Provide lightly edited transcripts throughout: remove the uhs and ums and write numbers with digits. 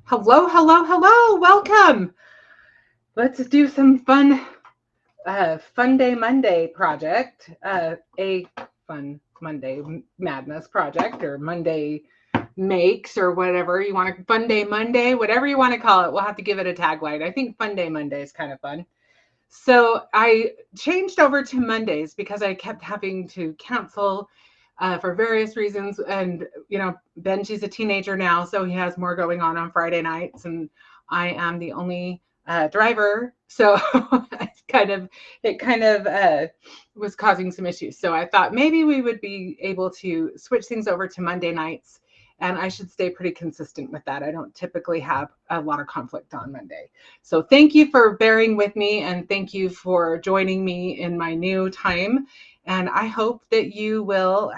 Hello, hello, hello. Welcome. Let's do some fun day Monday project. A fun Monday madness project or Monday makes or whatever you want to. Fun day Monday, whatever you want to call it. We'll have to give it a tagline. I think Fun Day Monday is kind of fun. So I changed over to Mondays because I kept having to cancel for various reasons. And, Benji's a teenager now, so he has more going on Friday nights. And I am the only driver. So it kind of was causing some issues. So I thought maybe we would be able to switch things over to Monday nights. And I should stay pretty consistent with that. I don't typically have a lot of conflict on Monday. So thank you for bearing with me and thank you for joining me in my new time. And I hope that you will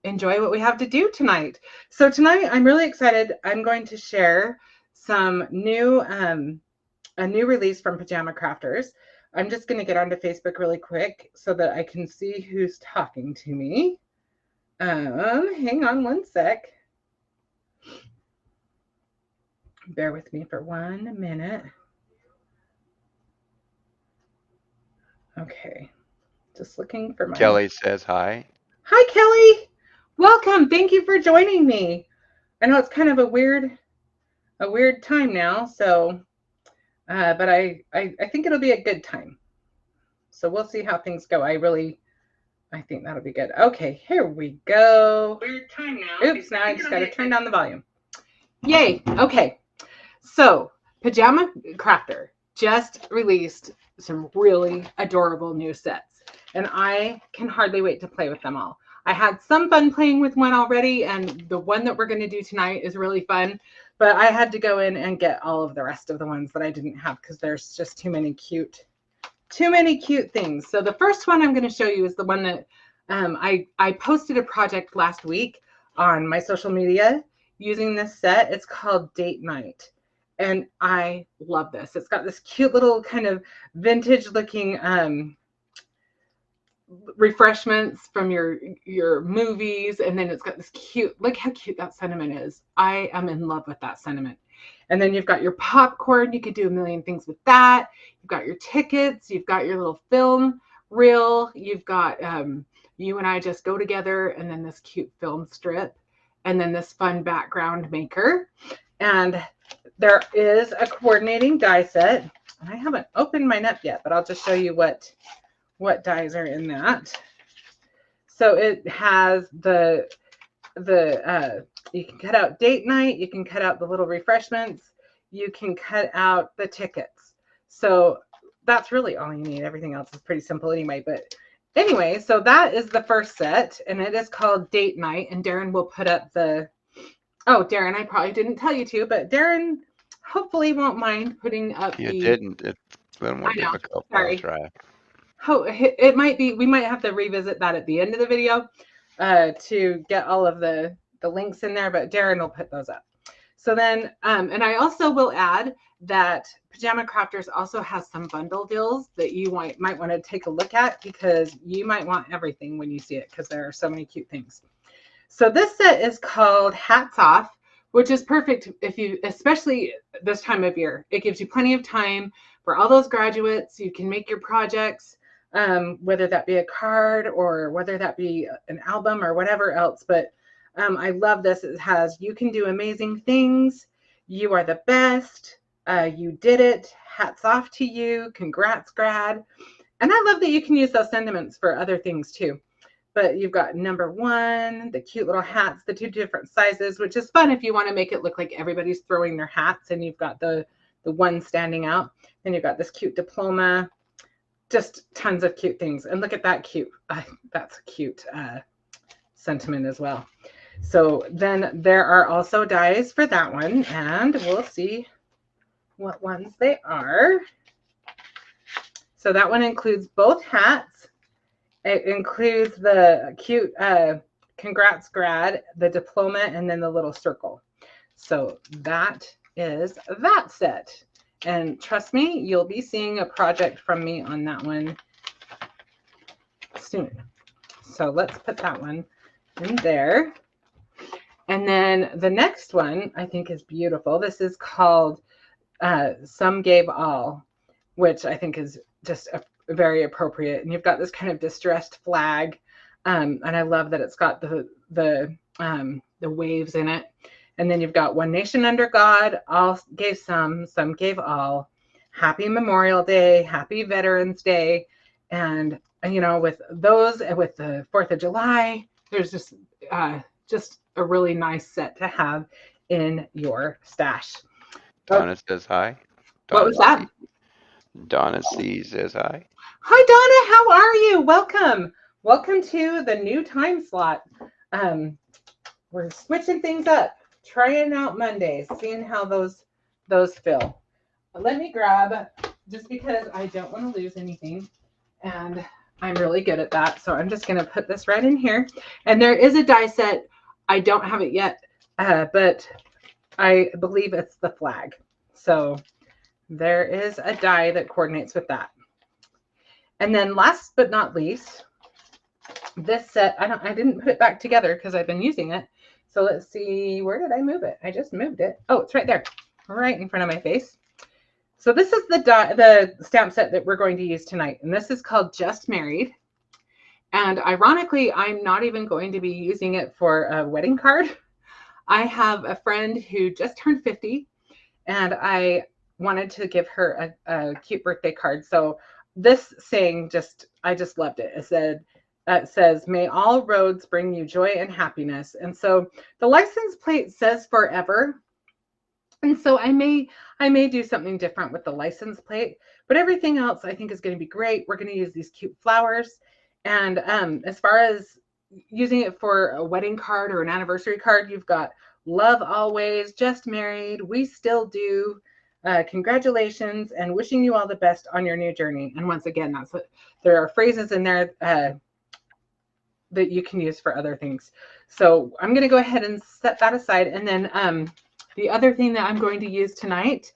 enjoy what we have to do tonight. So tonight I'm really excited. I'm going to share some a new release from Pajama Crafters. I'm just going to get onto Facebook really quick so that I can see who's talking to me. Hang on one sec. Bear with me for 1 minute. Okay. Just looking for my... Kelly says hi. Hi, Kelly. Welcome. Thank you for joining me. I know it's kind of a weird time now, so but I think it'll be a good time. So we'll see how things go. I think that'll be good. Okay, here we go. Weird time now. Oops, now I just got to turn down the volume. Yay. Okay. So, Pajama Crafter just released some really adorable new sets, and I can hardly wait to play with them all. I had some fun playing with one already, and the one that we're going to do tonight is really fun, but I had to go in and get all of the rest of the ones that I didn't have because there's just too many cute things. So the first one I'm going to show you is the one that I posted a project last week on my social media using this set. It's called Date Night. And I love this. It's got this cute little kind of vintage looking refreshments from your movies. And then it's got this cute, look how cute that sentiment is. I am in love with that sentiment. And then you've got your popcorn. You could do a million things with that. You've got your tickets. You've got your little film reel. You've got You and I Just Go Together. And then this cute film strip. And then this fun background maker. And there is a coordinating die set. I haven't opened mine up yet, but I'll just show you what dies are in that. So it has you can cut out date night, you can cut out the little refreshments, you can cut out the tickets. So that's really all you need. Everything else is pretty simple anyway. But anyway, so that is the first set, and it is called Date Night. And Darren will put up oh, Darren, I probably didn't tell you to, but Darren hopefully won't mind putting up You didn't. It's been more difficult. Sorry. I'll try. Oh, it might be. We might have to revisit that at the end of the video to get all of the links in there, but Darren will put those up. So then, and I also will add that Pajama Crafters also has some bundle deals that you might want to take a look at because you might want everything when you see it because there are so many cute things. So this set is called Hats Off, which is perfect especially this time of year. It gives you plenty of time for all those graduates. You can make your projects, whether that be a card or whether that be an album or whatever else. But I love this. It has, you can do amazing things. You are the best. You did it. Hats off to you. Congrats, grad. And I love that you can use those sentiments for other things too. But you've got number one, the cute little hats, the two different sizes, which is fun if you want to make it look like everybody's throwing their hats and you've got the one standing out. Then you've got this cute diploma, just tons of cute things. And look at that cute, that's a cute sentiment as well. So then there are also dies for that one, and we'll see what ones they are. So that one includes both hats. It includes the cute congrats grad, the diploma, and then the little circle. So that is that set. And trust me, you'll be seeing a project from me on that one soon. So let's put that one in there. And then the next one I think is beautiful. This is called Some Gave All, which I think is just very appropriate. And you've got this kind of distressed flag. And I love that it's got the waves in it. And then you've got one nation under God, all gave some gave all. Happy Memorial Day, happy Veterans Day. And, you know, with those, with the 4th of July, there's just a really nice set to have in your stash. Donna says hi. What was that? Donna C says hi. Hi, Donna. How are you? Welcome. Welcome to the new time slot. We're switching things up, trying out Mondays, seeing how those feel. Let me grab, just because I don't want to lose anything, and I'm really good at that. So I'm just going to put this right in here. And there is a die set. I don't have it yet, but I believe it's the flag. So there is a die that coordinates with that. And then last but not least, this set, I didn't put it back together because I've been using it. So let's see, where did I move it? I just moved it. Oh, it's right there, right in front of my face. So this is the stamp set that we're going to use tonight. And this is called Just Married. And ironically, I'm not even going to be using it for a wedding card. I have a friend who just turned 50, and I wanted to give her a cute birthday card. So this saying, I just loved it. It says, may all roads bring you joy and happiness. And so the license plate says forever. And so I may do something different with the license plate, but everything else I think is going to be great. We're going to use these cute flowers. And as far as using it for a wedding card or an anniversary card, you've got love always, just married, we still do, congratulations, and wishing you all the best on your new journey. And once again, there are phrases in there that you can use for other things. So I'm going to go ahead and set that aside. And then the other thing that I'm going to use tonight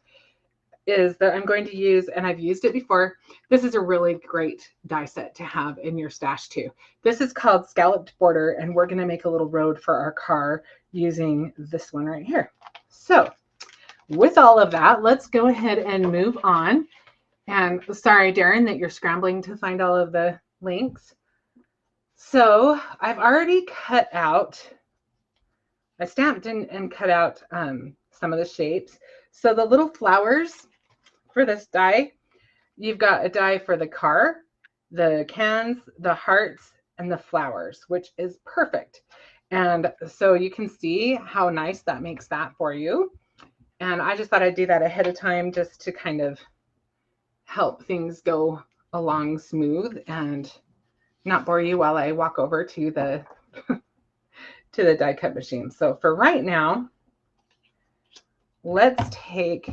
is that I'm going to use, and I've used it before, this is a really great die set to have in your stash too. This is called Scalloped Border, and we're going to make a little road for our car using this one right here. So with all of that, let's go ahead and move on. And sorry, Darren, that you're scrambling to find all of the links. So I've already cut out, I stamped and cut out some of the shapes. So the little flowers for this die, you've got a die for the car, the cans, the hearts, and the flowers, which is perfect. And so you can see how nice that makes that for you. And I just thought I'd do that ahead of time just to kind of help things go along smooth and not bore you while I walk over to the to the die cut machine. So for right now, let's take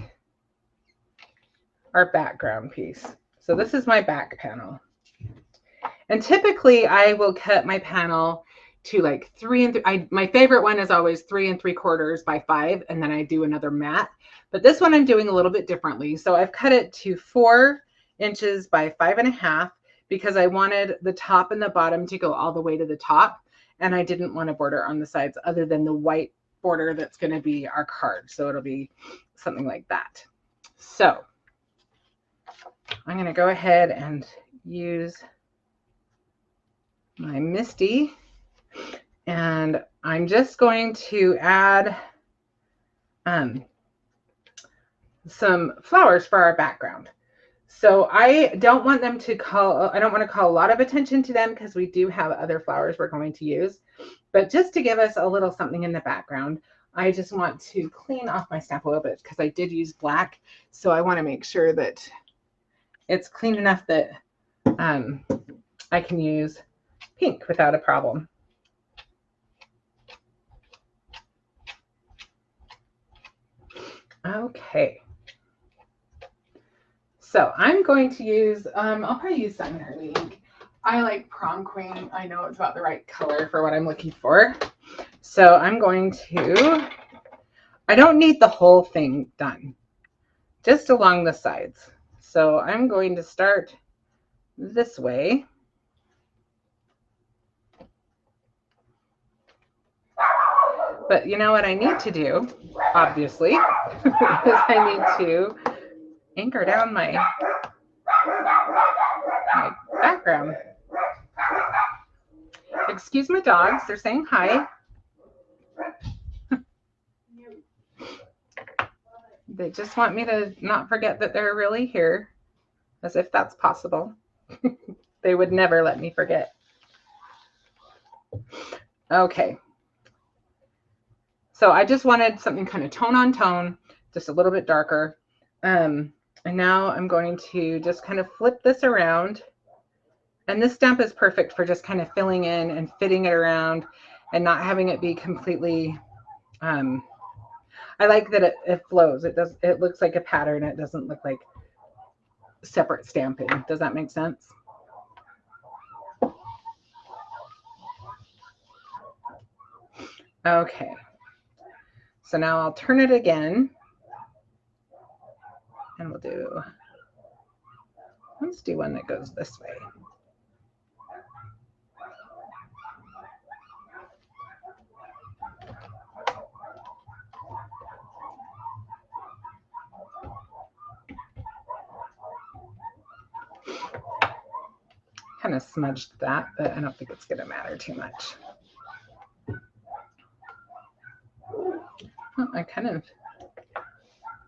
our background piece. So this is my back panel. And typically I will cut my panel to like 3 and my favorite one is always 3 3/4 by 5, and then I do another mat. But this one I'm doing a little bit differently. So I've cut it to 4 inches by 5.5 because I wanted the top and the bottom to go all the way to the top. And I didn't want a border on the sides other than the white border that's going to be our card. So it'll be something like that. So I'm going to go ahead and use my Misty, and I'm just going to add some flowers for our background. So I don't want to call a lot of attention to them because we do have other flowers we're going to use. But just to give us a little something in the background, I just want to clean off my stamp a little bit because I did use black. So I want to make sure that it's clean enough that I can use pink without a problem. Okay. So I'm going to use, I'll probably use Simon Hurley ink. I like Prom Queen. I know it's about the right color for what I'm looking for. So I'm going to, I don't need the whole thing done, just along the sides. So I'm going to start this way. But you know what I need to do, obviously, is I need to anchor down my background. Excuse my dogs, they're saying hi. They just want me to not forget that they're really here, as if that's possible. They would never let me forget. Okay. So I just wanted something kind of tone on tone, just a little bit darker. And now I'm going to just kind of flip this around. And this stamp is perfect for just kind of filling in and fitting it around and not having it be completely, I like that it flows. It looks like a pattern. It doesn't look like separate stamping. Does that make sense? Okay. So now I'll turn it again. And let's do one that goes this way. Kind of smudged that, but I don't think it's going to matter too much. Oh, I kind of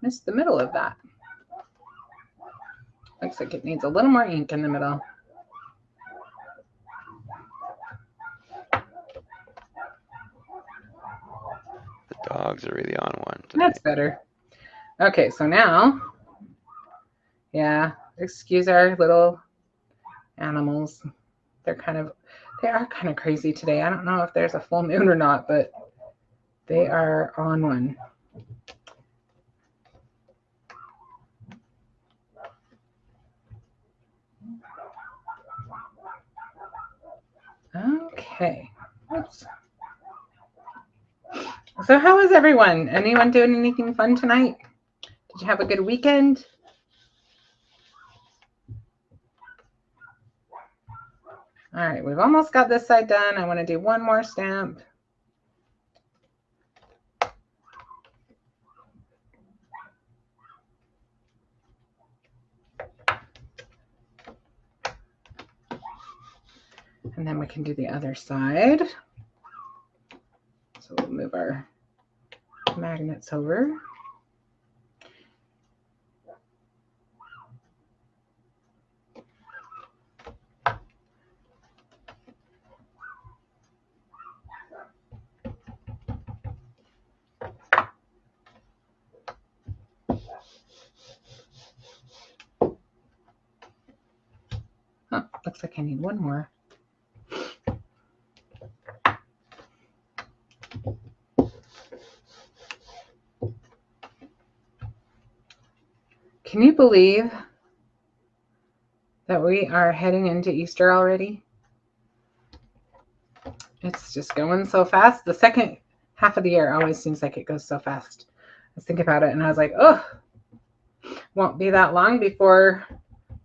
missed the middle of that. Looks like it needs a little more ink in the middle. The dogs are really on one today. That's better. Okay, so now, yeah, excuse our little animals. They are kind of crazy today. I don't know if there's a full moon or not, but they are on one. Okay. Oops. So how is everyone? Anyone doing anything fun tonight? Did you have a good weekend? All right, we've almost got this side done. I want to do one more stamp. And then we can do the other side. So we'll move our magnets over. Oh, looks like I need one more. Can you believe that we are heading into Easter already? It's just going so fast. The second half of the year always seems like it goes so fast. I was thinking about it and I was like, oh, won't be that long before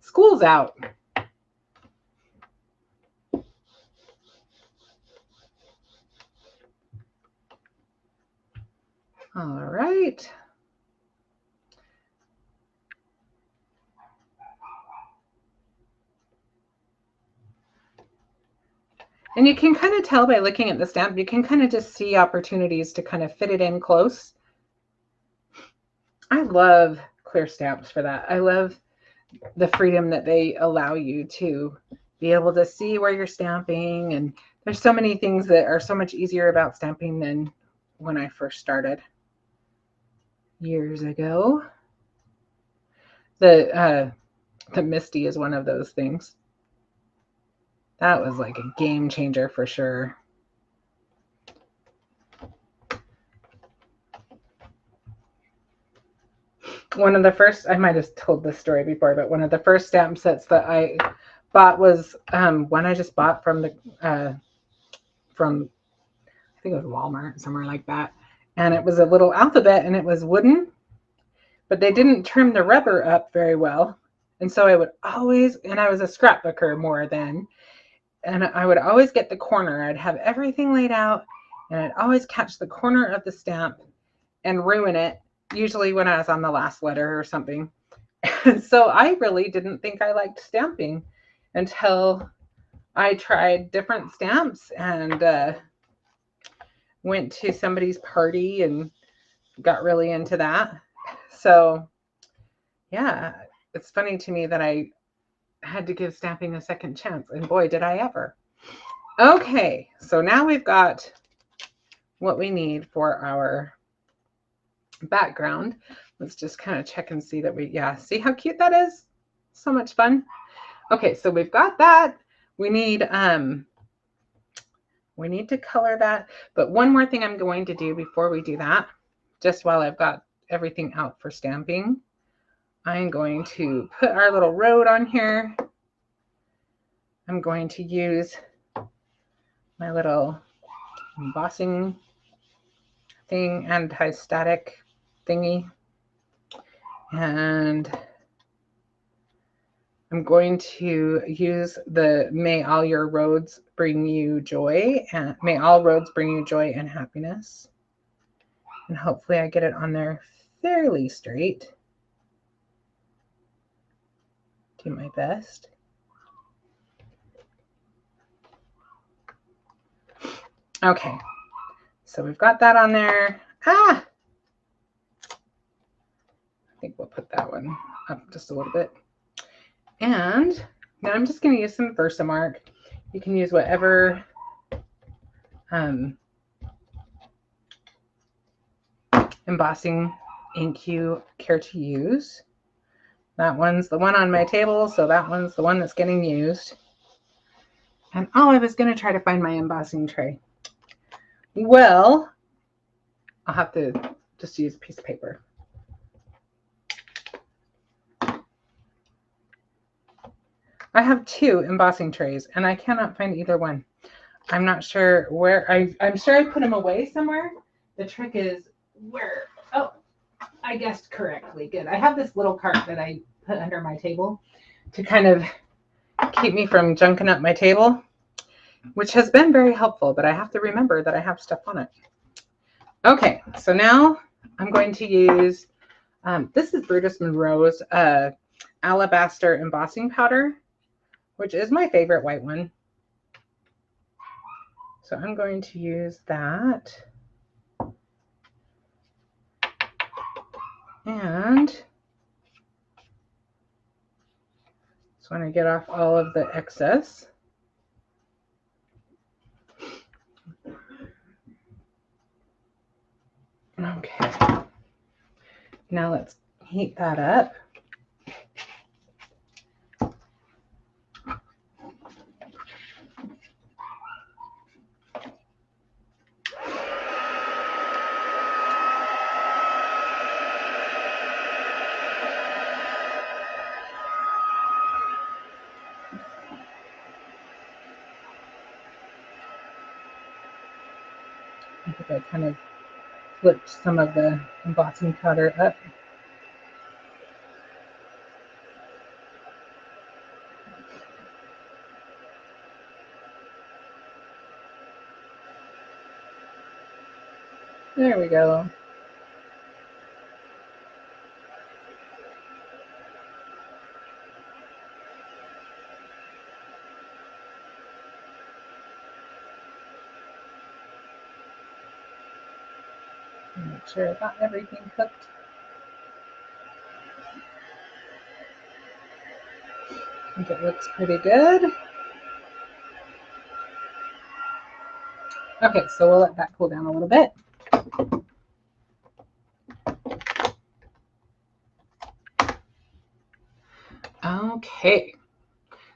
school's out. All right. And you can kind of tell by looking at the stamp, you can kind of just see opportunities to kind of fit it in close. I love clear stamps for that. I love the freedom that they allow you to be able to see where you're stamping. And there's so many things that are so much easier about stamping than when I first started years ago. The Misty is one of those things. That was like a game changer for sure. One of the first, I might have told this story before, but one of the first stamp sets that I bought was one I just bought from I think it was Walmart, somewhere like that. And it was a little alphabet and it was wooden, but they didn't trim the rubber up very well. And so I would always, and I was a scrapbooker more then, and I would always get the corner. I'd have everything laid out and I'd always catch the corner of the stamp and ruin it, usually when I was on the last letter or something. And so I really didn't think I liked stamping until I tried different stamps and went to somebody's party and got really into that. So yeah, it's funny to me that I had to give stamping a second chance, and boy, did I ever. Okay, so now we've got what we need for our background. Let's just kind of check and see that see how cute that is? So much fun. Okay, so we've got that. We need to color that. But one more thing I'm going to do before we do that, just while I've got everything out for stamping, I'm going to put our little road on here. I'm going to use my little embossing thing, anti-static thingy. And I'm going to use the May All Your Roads Bring You Joy, and May All Roads Bring You Joy and Happiness. And hopefully I get it on there fairly straight. Do my best. Okay, so we've got that on there. I think we'll put that one up just a little bit. And now I'm just going to use some Versamark. You can use whatever embossing ink you care to use. That one's the one on my table, so that one's the one that's getting used. And I was going to try to find my embossing tray. Well, I'll have to just use a piece of paper. I have 2 embossing trays, and I cannot find either one. I'm not sure where. I'm sure I put them away somewhere. The trick is where. Oh, I guessed correctly. Good. I have this little cart that I put under my table to kind of keep me from junking up my table, which has been very helpful, but I have to remember that I have stuff on it. Okay, so now I'm going to use, this is Brutus Monroe's Alabaster Embossing Powder, which is my favorite white one. So I'm going to use that. And just want to get off all of the excess. Okay, now let's heat that up. I think I kind of flipped some of the embossing powder up. There we go. Make sure I got everything cooked. I think it looks pretty good. Okay, so we'll let that cool down a little bit. Okay,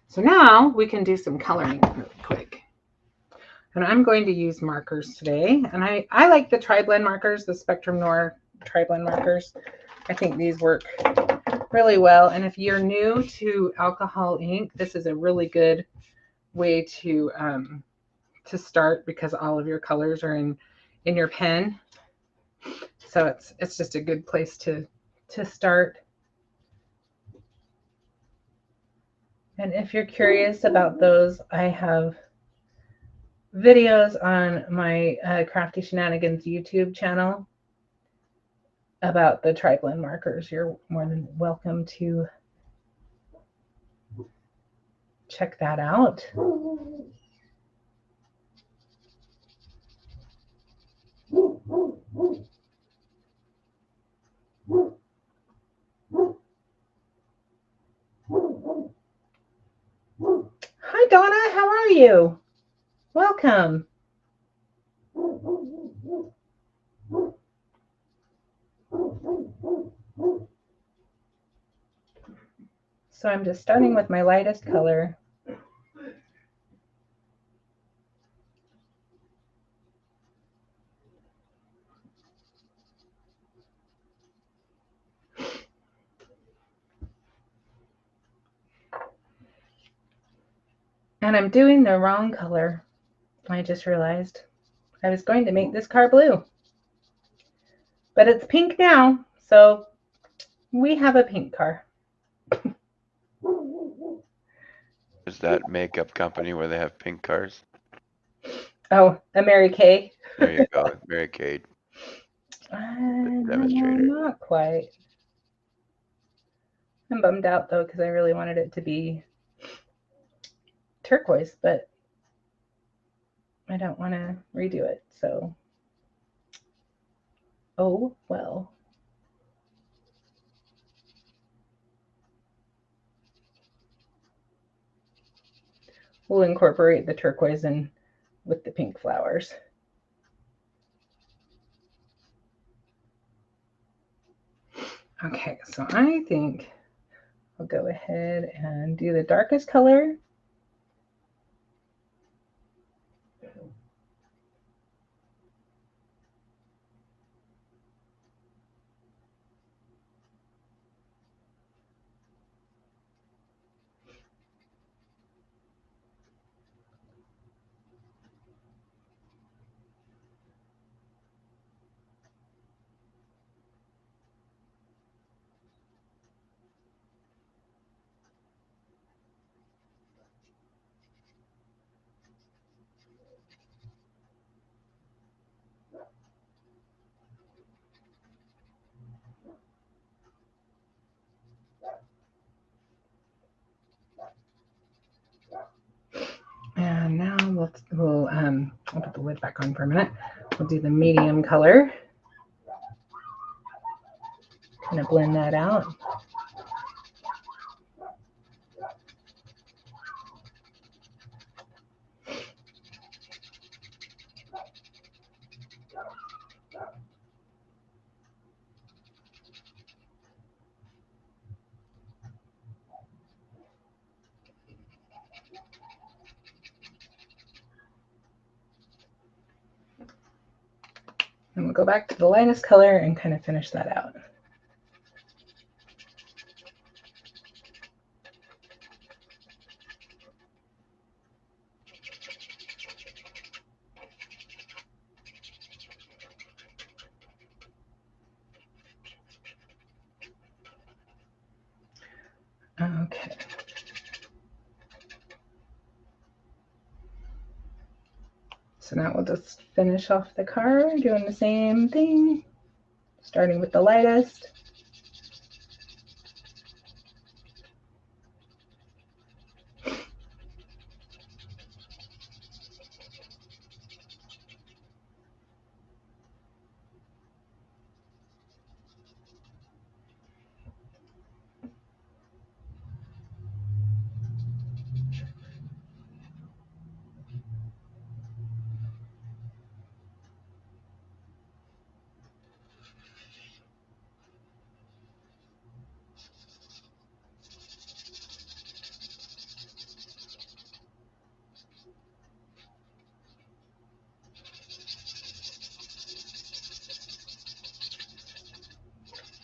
so now we can do some coloring really quick. And I'm going to use markers today. And I like the tri-blend markers, the Spectrum Noir tri-blend markers. I think these work really well. And if you're new to alcohol ink, this is a really good way to start, because all of your colors are in your pen. So it's just a good place to start. And if you're curious about those, I have videos on my Crafty Shenanigans YouTube channel about the tri-blend markers. You're more than welcome to check that out. Hi, Donna. How are you? Welcome. So I'm just starting with my lightest color. And I'm doing the wrong color. I just realized I was going to make this car blue. But it's pink now, so we have a pink car. Is that makeup company where they have pink cars? Oh, a Mary Kay. There you go, Mary Kay. No, Demonstrator. not quite. I'm bummed out though because I really wanted it to be turquoise, but I don't want to redo it. So, oh well. We'll incorporate the turquoise in with the pink flowers. Okay, so I think I'll go ahead and do the darkest color. And now I'll put the lid back on for a minute. We'll do the medium color. Kind of blend that out. And we'll go back to the lightest color and kind of finish that out. Okay. So now we'll just finish off the car doing the same thing, starting with the lightest.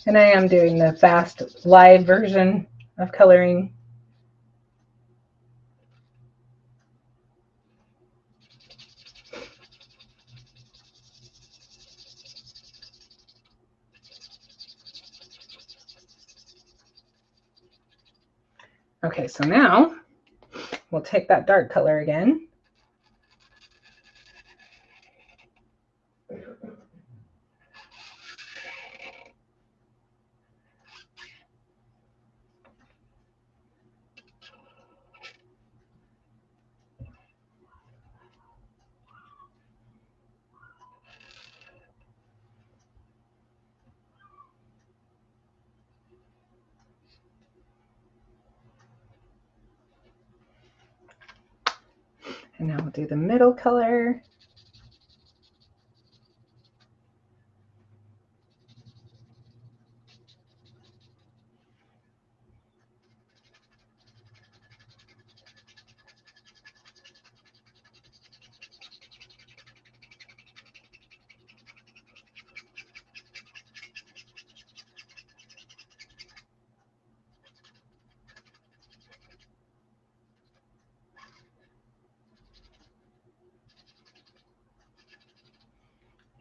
And I am doing the fast live version of coloring. Okay, so now we'll take that dark color again. And now we'll do the middle color.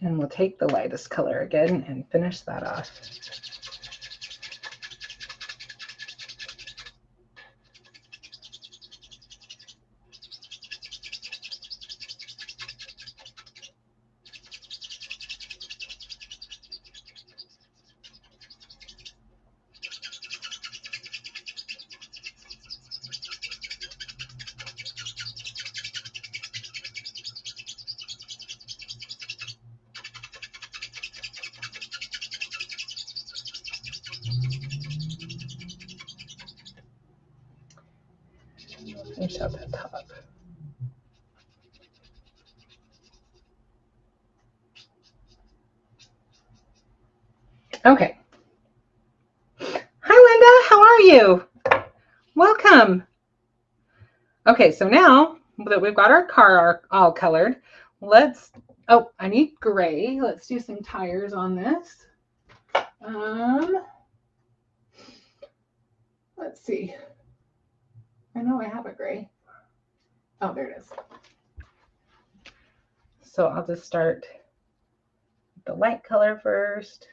And we'll take the lightest color again and finish that off. Finish out that top. Okay. Hi, Linda. How are you? Welcome. Okay, so now that we've got our car all colored, let's, oh, I need gray. Let's do some tires on this. Let's see. I know I have a gray. Oh, there it is. So I'll just start with the light color first.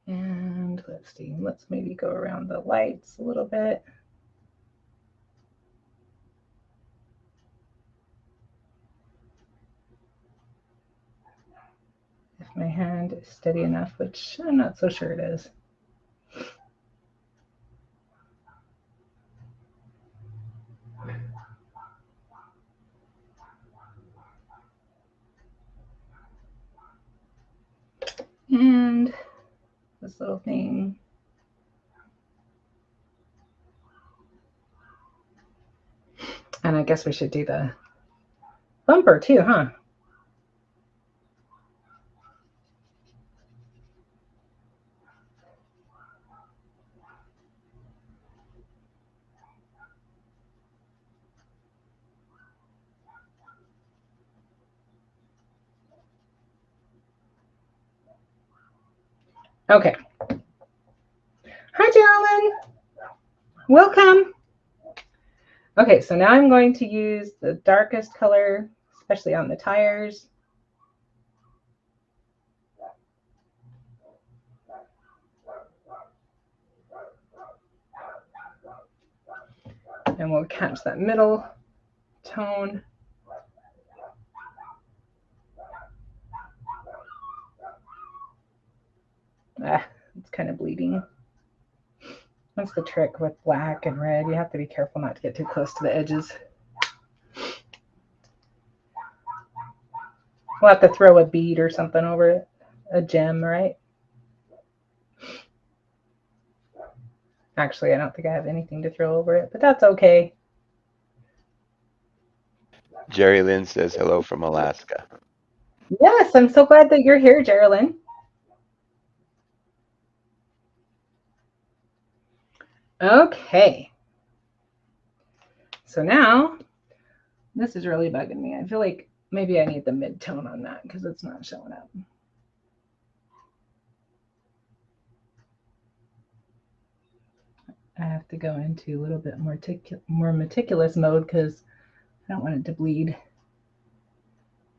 And let's see, let's maybe go around the lights a little bit. If my hand is steady enough, which I'm not so sure it is. And this little thing. And I guess we should do the bumper too, huh? Okay. Hi, Geraldine. Welcome. Okay, so now I'm going to use the darkest color, especially on the tires. And we'll catch that middle tone. It's kind of bleeding. That's the trick with black and red. You have to be careful not to get too close to the edges. We'll have to throw a bead or something over it, a gem, right? Actually, I don't think I have anything to throw over it, but that's okay. Jerry Lynn says hello from Alaska. Yes, I'm so glad that you're here, Geraldine. Okay. So now, this is really bugging me. I feel like maybe I need the mid-tone on that because it's not showing up. I have to go into a little bit more meticulous mode because I don't want it to bleed.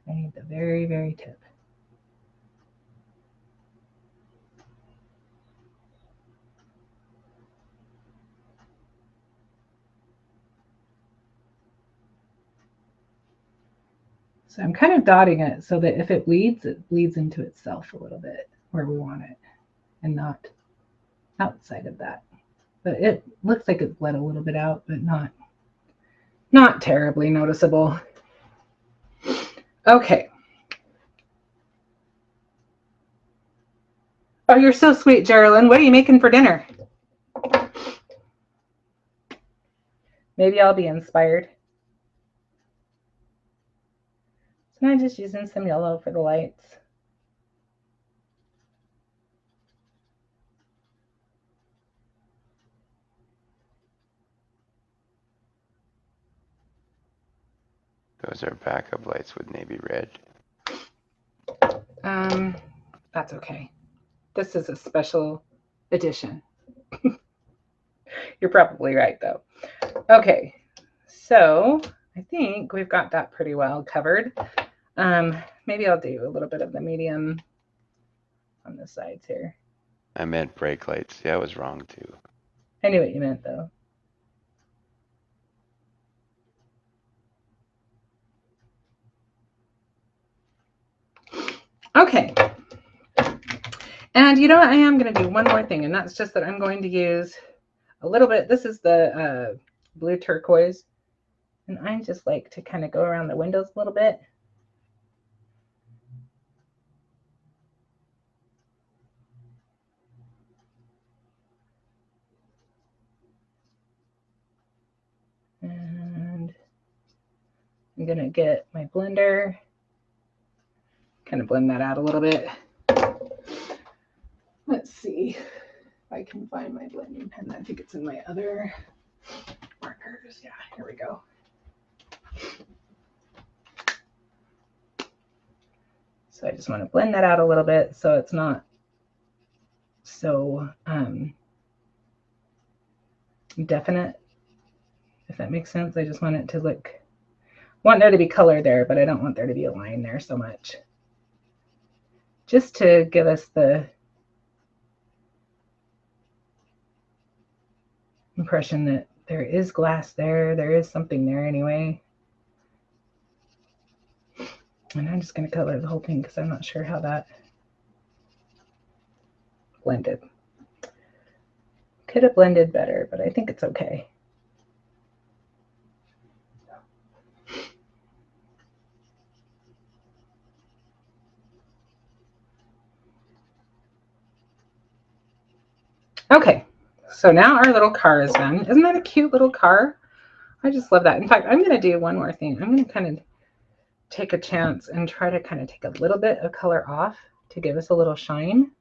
I need the very, very tip. So I'm kind of dotting it so that if it bleeds into itself a little bit where we want it and not outside of that. But it looks like it's bled a little bit out, but not terribly noticeable. Okay. Oh, you're so sweet, Geraldine. What are you making for dinner? Maybe I'll be inspired. So I'm just using some yellow for the lights. Those are backup lights with navy red. That's okay. This is a special edition. You're probably right, though. Okay, so I think we've got that pretty well covered. Maybe I'll do a little bit of the medium on the sides here. I meant brake lights. Yeah, I was wrong too. I knew what you meant, though. Okay. And you know what? I am going to do one more thing, and that's just that I'm going to use a little bit. This is the blue turquoise. And I just like to kind of go around the windows a little bit. And I'm going to get my blender, kind of blend that out a little bit. Let's see if I can find my blending pen. I think it's in my other markers. Yeah, here we go. So I just want to blend that out a little bit so it's not so definite, if that makes sense. I just want it to look, want there to be color there, but I don't want there to be a line there so much. Just to give us the impression that there is glass there, there is something there anyway. And I'm just going to color the whole thing because I'm not sure how that blended. Could have blended better, but I think it's okay. Okay, so now our little car is done. Isn't that a cute little car? I just love that. In fact, I'm going to do one more thing. I'm going to kind of take a chance and try to kind of take a little bit of color off to give us a little shine.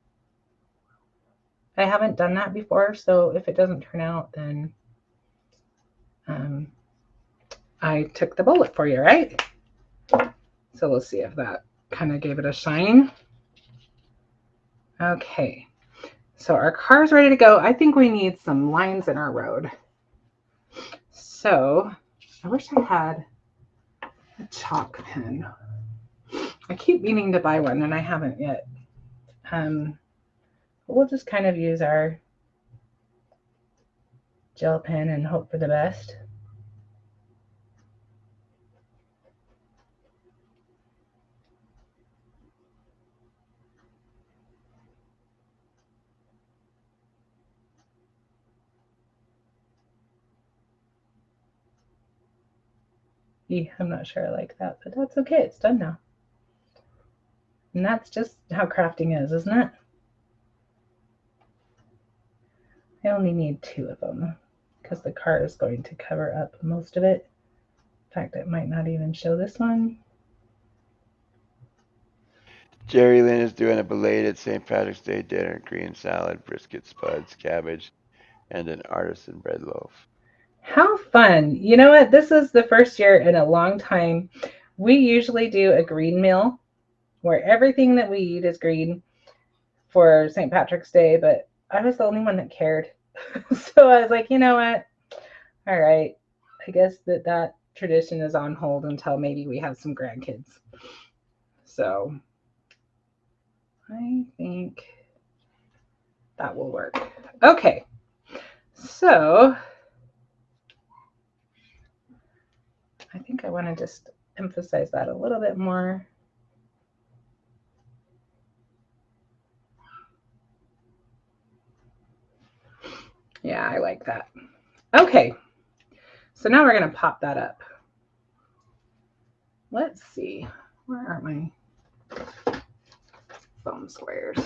I haven't done that before, so if it doesn't turn out, then I took the bullet for you, right? So we'll see if that kind of gave it a shine. Okay, so our car's ready to go. I think we need some lines in our road. So I wish I had a chalk pen. I keep meaning to buy one and I haven't yet. We'll just kind of use our gel pen and hope for the best. I'm not sure I like that, but that's okay. It's done now. And that's just how crafting is, isn't it? I only need 2 of them because the car is going to cover up most of it. In fact, it might not even show this one. Jerry Lynn is doing a belated St. Patrick's Day dinner: green salad, brisket, spuds, cabbage, and an artisan bread loaf. How fun. You know what? This is the first year in a long time. We usually do a green meal where everything that we eat is green for St. Patrick's Day, but I was the only one that cared. So I was like, you know what? All right. I guess that tradition is on hold until maybe we have some grandkids. So I think that will work. Okay. So I think I want to just emphasize that a little bit more. Yeah, I like that. Okay, so now we're going to pop that up. Let's see. Where are my foam squares?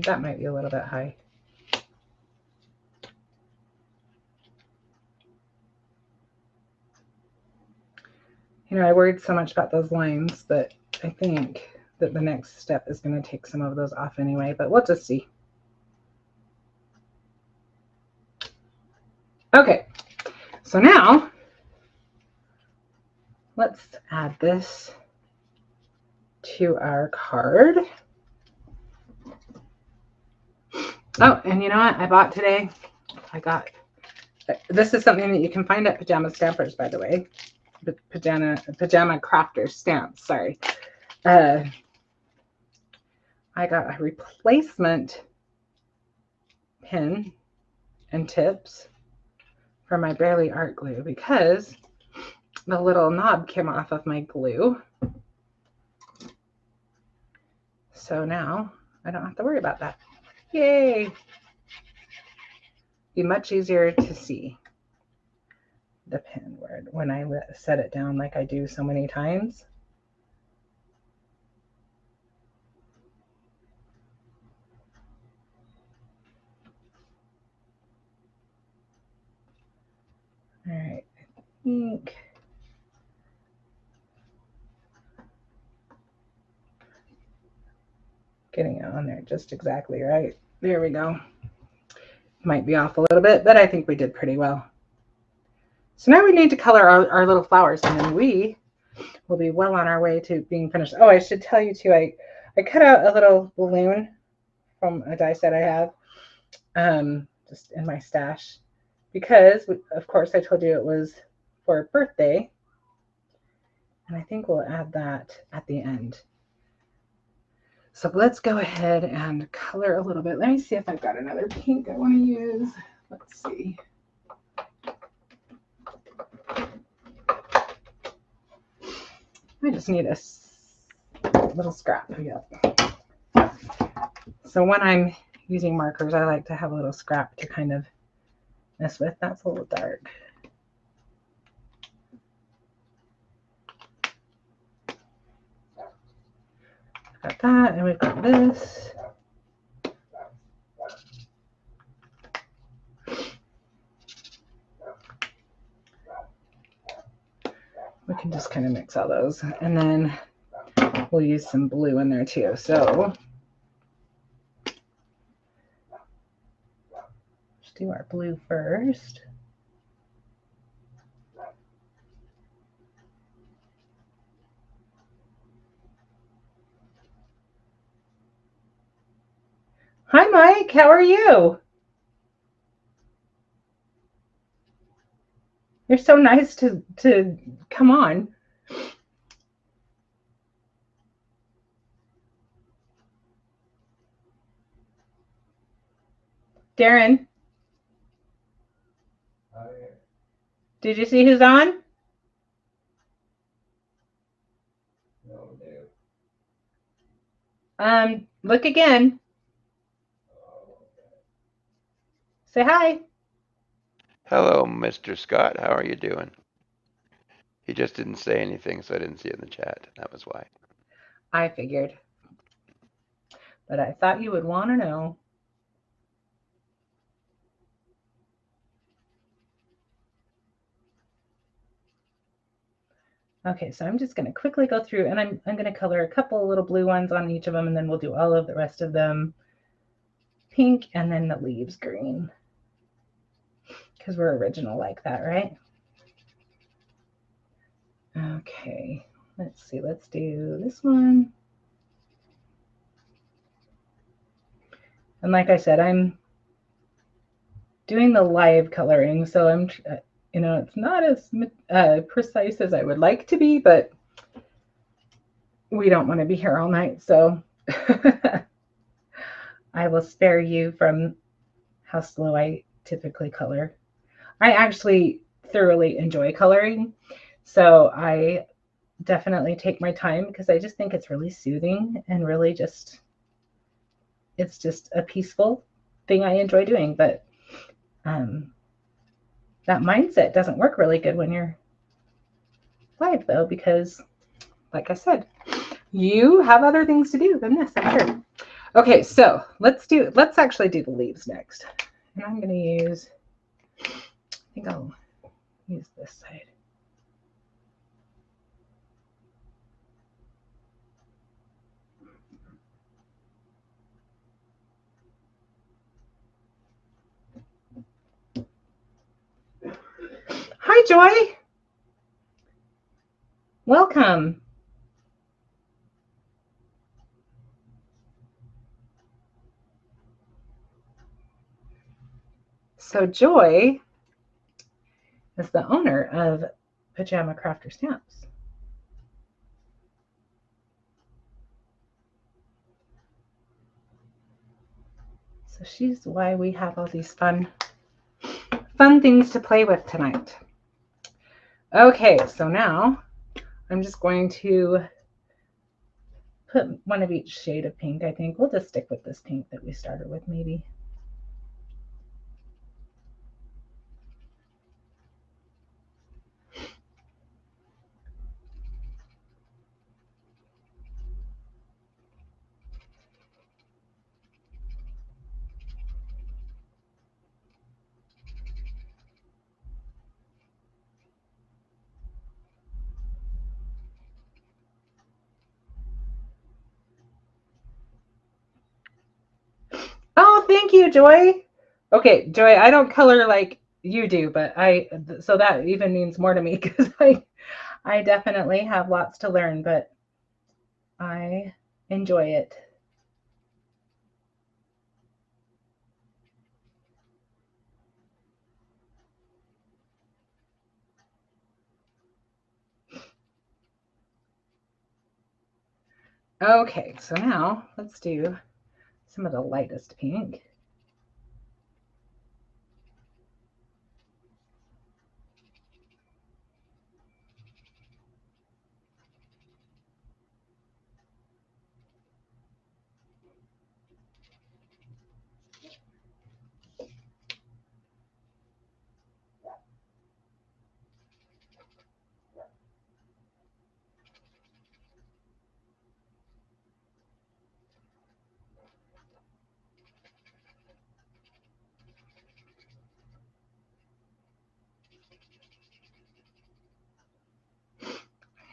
That might be a little bit high. You know, I worried so much about those lines, but I think that the next step is going to take some of those off anyway, but we'll just see. Okay, so now let's add this to our card. Oh, and you know what I bought today? This is something that you can find at Pajama Stampers, by the way. Pajama Crafters stamps, sorry. I got a replacement pin and tips for my Barely Art glue because the little knob came off of my glue. So now I don't have to worry about that. Yay! Be much easier to see the pin when I set it down like I do so many times. All right, I think getting it on there just exactly right. There we go. Might be off a little bit, but I think we did pretty well. So now we need to color our little flowers, and then we will be well on our way to being finished. Oh, I should tell you too, I cut out a little balloon from a die set I have just in my stash because, of course, I told you it was for a birthday, and I think we'll add that at the end. So let's go ahead and color a little bit. Let me see if I've got another pink I want to use. Let's see. I just need a little scrap. Yeah. So when I'm using markers, I like to have a little scrap to kind of mess with. That's a little dark. Got that, and we've got this. We can just kind of mix all those, and then we'll use some blue in there too. So let's do our blue first. Hi, Mike. How are you? You're so nice to come on. Darren. Did you see who's on? No. Look again. Say hi. Hello, Mr. Scott. How are you doing? He just didn't say anything, so I didn't see it in the chat. That was why. I figured. But I thought you would want to know. Okay, so I'm just going to quickly go through, and I'm going to color a couple little blue ones on each of them, and then we'll do all of the rest of them pink, and then the leaves green. Because we're original like that, right? Okay, let's see. Let's do this one. And like I said, I'm doing the live coloring, so I'm, you know, it's not as precise as I would like to be, but we don't want to be here all night, so I will spare you from how slow I typically color. I actually thoroughly enjoy coloring, so I definitely take my time because I just think it's really soothing and really just, it's just a peaceful thing I enjoy doing. But um, that mindset doesn't work really good when you're live though, because like I said, you have other things to do than this, I'm sure. Okay, so let's actually do the leaves next. And I'm gonna use, I think I'll use this side. Hi, Joy. Welcome. So Joy is the owner of Pajama Crafter Stamps. So she's why we have all these fun things to play with tonight. Okay, so now I'm just going to put one of each shade of pink. I think we'll just stick with this pink that we started with, maybe. Oh, thank you, Joy. Okay, Joy, I don't color like you do, but so that even means more to me because I definitely have lots to learn, but I enjoy it. Okay, so now let's do some of the lightest pink.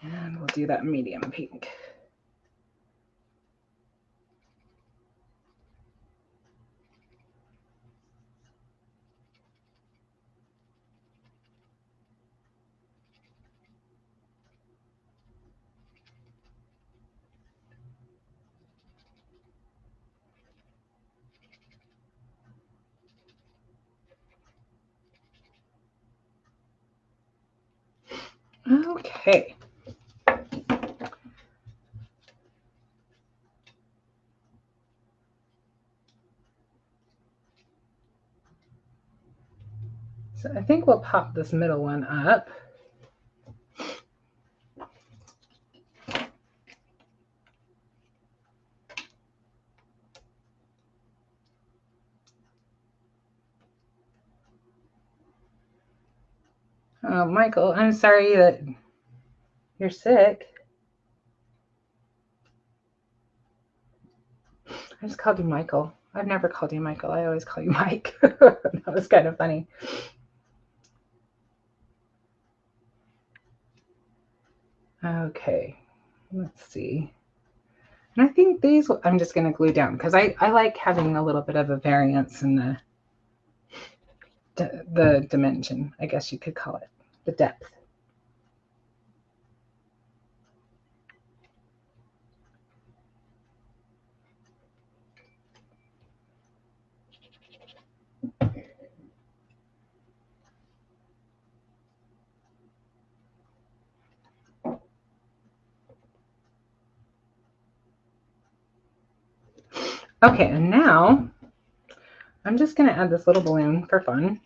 And we'll do that medium pink. Okay. So I think we'll pop this middle one up. Oh, Michael, I'm sorry that you're sick. I just called you Michael. I've never called you Michael. I always call you Mike. That was kind of funny. Okay, let's see. And I think these I'm just going to glue down because I like having a little bit of a variance in the dimension, I guess you could call it, the depth. Okay, and now I'm just going to add this little balloon for fun.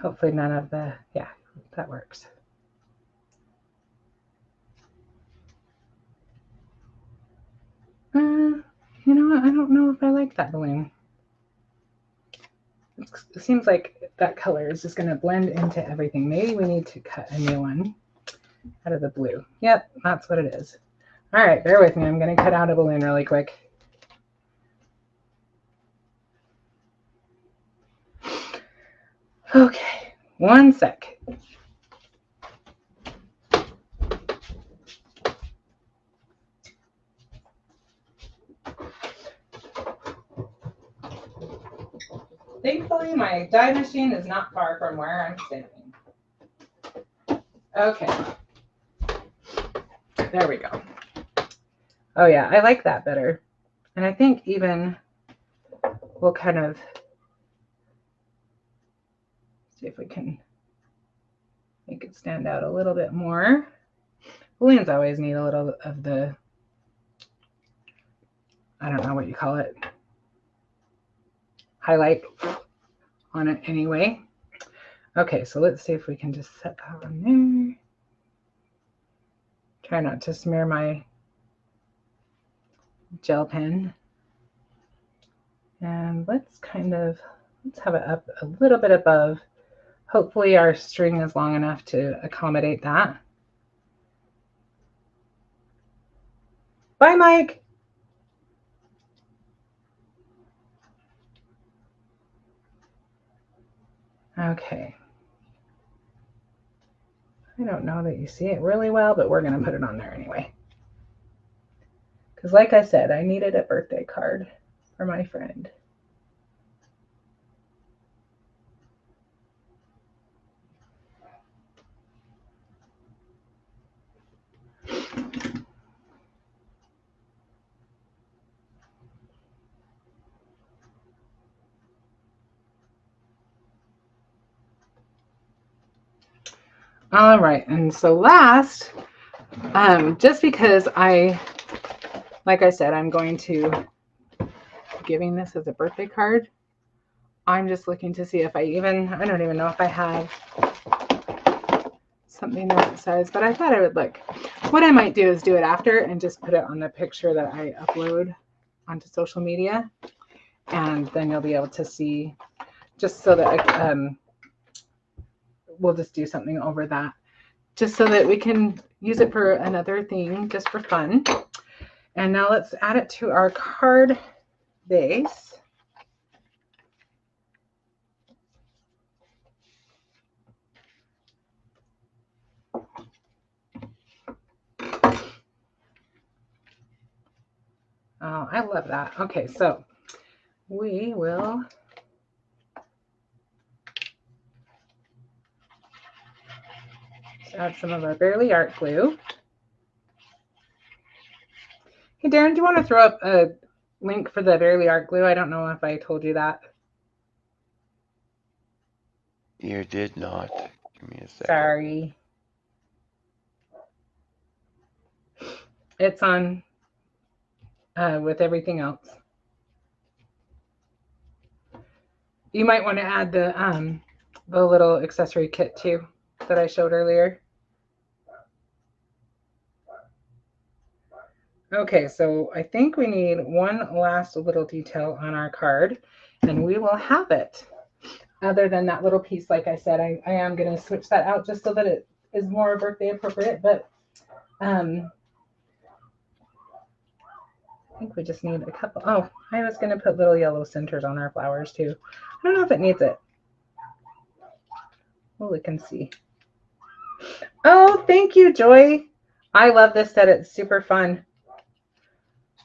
Hopefully none of the, yeah, that works. You know what? I don't know if I like that balloon. It seems like that color is just going to blend into everything. Maybe we need to cut a new one out of the blue. Yep, that's what it is. All right, bear with me. I'm going to cut out a balloon really quick. Okay, one sec. Thankfully, my dye machine is not far from where I'm standing. Okay. There we go. Oh yeah, I like that better. And I think even we'll kind of see if we can make it stand out a little bit more. Balloons always need a little of the, I don't know what you call it, highlight on it anyway. Okay, so let's see if we can just set that on there. Try not to smear my gel pen. And let's have it up a little bit above. Hopefully our string is long enough to accommodate that. Bye, Mike. Okay. I don't know that you see it really well, but we're going to put it on there anyway. Because like I said, I needed a birthday card for my friend. All right, and so last, just because like I said, I'm going to be giving this as a birthday card. I'm just looking to see if I don't even know if I have something that says, but I thought I would look. What I might do is do it after and just put it on the picture that I upload onto social media. And then you'll be able to see, just so that we'll just do something over that, just so that we can use it for another thing, just for fun. And now let's add it to our card base. Oh, I love that. Okay, so we will add some of our Barely Art glue. Hey, Darren, do you want to throw up a link for the Barely Art glue? I don't know if I told you that. You did not. Give me a second. Sorry. It's on with everything else. You might want to add the little accessory kit too that I showed earlier. Okay, so I think we need one last little detail on our card, and we will have it. Other than that little piece, like I said, I am going to switch that out just so that it is more birthday appropriate, but I think we just need a couple. Oh, I was going to put little yellow centers on our flowers too. I don't know if it needs it. We'll look and see. Oh, thank you, Joy. I love this set. It's super fun.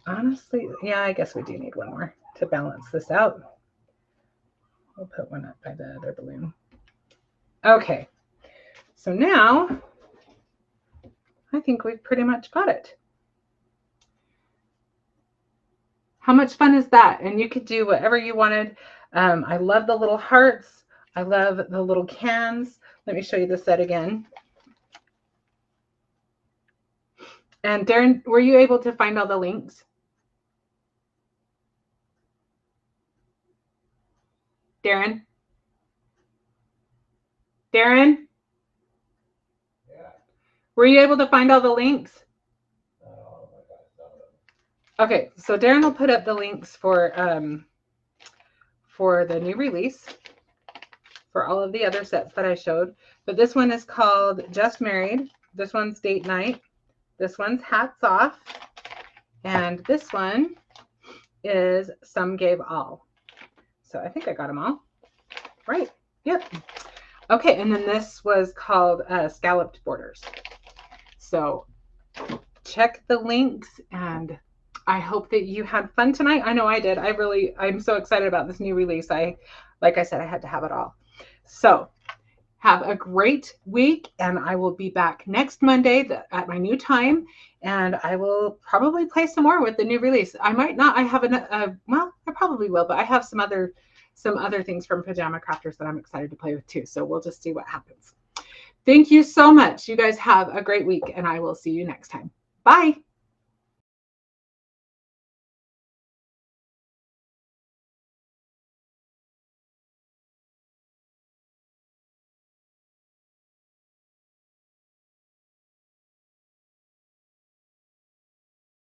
Honestly, yeah, I guess we do need one more to balance this out. We'll put one up by the other balloon. Okay, so now I think we've pretty much got it. How much fun is that? And you could do whatever you wanted. I love the little hearts. I love the little cans. Let me show you the set again. And Darren, were you able to find all the links? Darren? Darren? Yeah. Were you able to find all the links? Okay, so Darren will put up the links for the new release for all of the other sets that I showed. But this one is called Just Married. This one's Date Night. This one's Hats Off. And this one is Some Gave All. So I think I got them all. Right. Yep. Okay, and then this was called Scalloped Borders. So check the links, and I hope that you had fun tonight. I know I did. I'm so excited about this new release. Like I said, I had to have it all. So have a great week, and I will be back next Monday at my new time, and I will probably play some more with the new release. I might not. I have well, I probably will, but I have some other things from Pajama Crafters that I'm excited to play with too. So we'll just see what happens. Thank you so much. You guys have a great week, and I will see you next time. Bye.